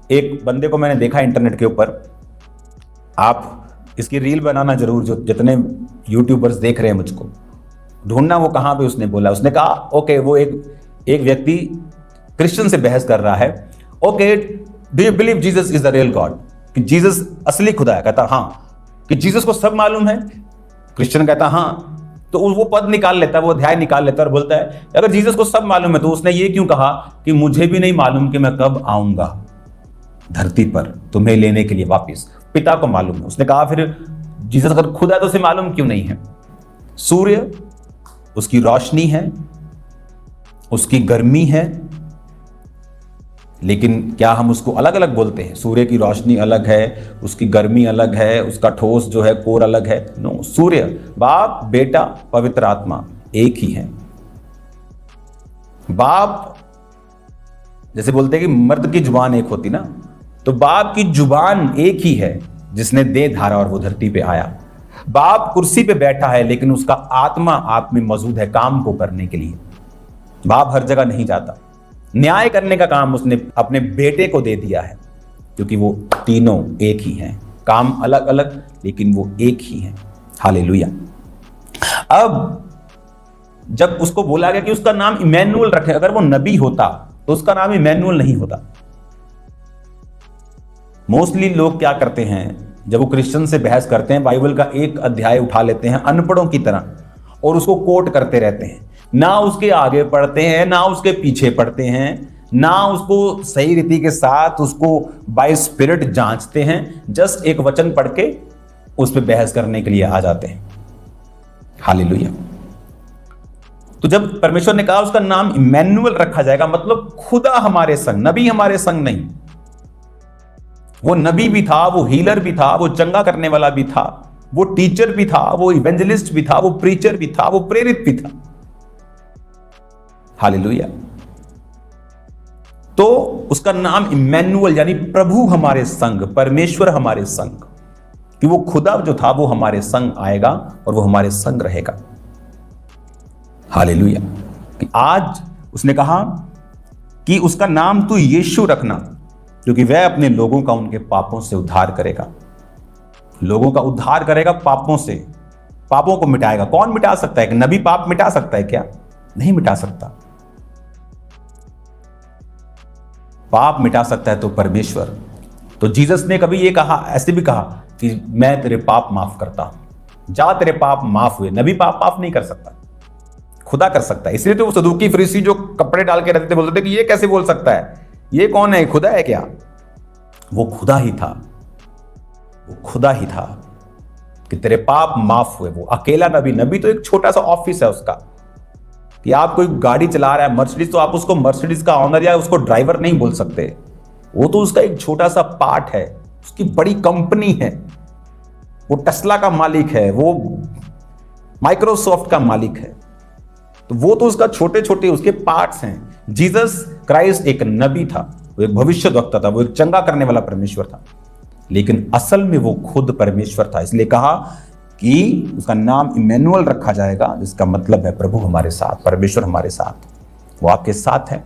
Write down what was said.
एक बंदे को मैंने देखा इंटरनेट के ऊपर, आप इसकी रील बनाना जरूर, जो जितने यूट्यूबर्स देख रहे हैं मुझको, ढूंढना वो कहाँ पे उसने बोला। उसने कहा ओके, वो एक व्यक्ति क्रिश्चियन से बहस कर रहा है, okay do you believe Jesus is the real God, कि जीसस असली खुदा है। कहता हाँ। कि जीसस को सब मालूम है। क्रिश्चियन कहता हाँ। तो वो पद निकाल लेता है, वो अध्याय निकाल लेता है और बोलता है अगर जीसस को सब मालूम है तो उसने ये क्यों कहा कि मुझे भी नहीं मालूम कि मैं कब आऊंगा धरती पर तुम्हें लेने के लिए वापिस, पिता को मालूम है। उसने कहा फिर जीसस अगर खुदा है तो उसे मालूम क्यों नहीं है? सूर्य उसकी रोशनी है, उसकी गर्मी है, लेकिन क्या हम उसको अलग अलग बोलते हैं? सूर्य की रोशनी अलग है, उसकी गर्मी अलग है, उसका ठोस जो है कोर अलग है। नो, सूर्य, बाप, बेटा, पवित्र आत्मा एक ही है। बाप, जैसे बोलते हैं कि मर्द की जुबान एक होती ना, तो बाप की जुबान एक ही है जिसने दे धारा और वो धरती पे आया। बाप कुर्सी पे बैठा है लेकिन उसका आत्मा आप में मौजूद है काम को करने के लिए। बाप हर जगह नहीं जाता। न्याय करने का काम उसने अपने बेटे को दे दिया है, क्योंकि वो तीनों एक ही हैं, काम अलग अलग लेकिन वो एक ही हैं। हालेलुया। अब जब उसको बोला गया कि उसका नाम इमैनुअल रखे, अगर वो नबी होता तो उसका नाम इमैनुअल नहीं होता। मोस्टली लोग क्या करते हैं, जब वो क्रिश्चियन से बहस करते हैं, बाइबल का एक अध्याय उठा लेते हैं अनपढ़ों की तरह और उसको कोट करते रहते हैं, ना उसके आगे पढ़ते हैं ना उसके पीछे पढ़ते हैं, ना उसको सही रीति के साथ उसको बाय स्पिरिट जांचते हैं, जस्ट एक वचन पढ़ के उस पर बहस करने के लिए आ जाते हैं। हालेलुया। तो जब परमेश्वर ने कहा उसका नाम इमैनुअल रखा जाएगा, मतलब खुदा हमारे संग, नबी हमारे संग नहीं। वो नबी भी था, वो हीलर भी था, वो चंगा करने वाला भी था, वो टीचर भी था, वो इवेंजलिस्ट भी था, वो प्रीचर भी था, वो प्रेरित भी था। हालेलुया। तो उसका नाम इमैनुअल यानी प्रभु हमारे संग, परमेश्वर हमारे संग, कि वो खुदा जो था वो हमारे संग आएगा और वो हमारे संग रहेगा। हालेलुया। कि आज उसने कहा कि उसका नाम तू यीशु रखना, क्योंकि वह अपने लोगों का उनके पापों से उद्धार करेगा। लोगों का उद्धार करेगा पापों से, पापों को मिटाएगा। कौन मिटा सकता है? कि नबी पाप मिटा सकता है क्या? नहीं मिटा सकता। पाप मिटा सकता है तो परमेश्वर। तो जीसस ने कभी ये कहा, ऐसे भी कहा कि मैं तेरे पाप माफ करता हूं, जा तेरे पाप माफ हुए। नबी पाप माफ नहीं कर सकता, खुदा कर सकता है। इसलिए तो वो सदूकी फरीसी जो कपड़े डाल के रहते थे बोलते थे कि ये कैसे बोल सकता है, ये कौन है, खुदा है क्या? वो खुदा ही था, वो खुदा ही था कि तेरे पाप माफ हुए। वो अकेला नबी, नबी तो एक छोटा सा ऑफिस है उसका, कि आप कोई गाड़ी चला रहा है मर्सिडीज, तो आप उसको मर्सिडीज का ऑनर या उसको ड्राइवर नहीं बोल सकते। वो तो उसका एक छोटा सा पार्ट है, उसकी बड़ी कंपनी है। वो टेस्ला का मालिक है, वो माइक्रोसॉफ्ट का मालिक है। तो वो तो उसका छोटे छोटे उसके पार्ट्स हैं। जीसस क्राइस्ट एक नबी था, वो एक भविष्यद्वक्ता था, वो एक चंगा करने वाला परमेश्वर था, लेकिन असल में वो खुद परमेश्वर था। इसलिए कहा कि उसका नाम इमैनुअल रखा जाएगा, जिसका मतलब है प्रभु हमारे साथ, परमेश्वर हमारे साथ। वो आपके साथ है।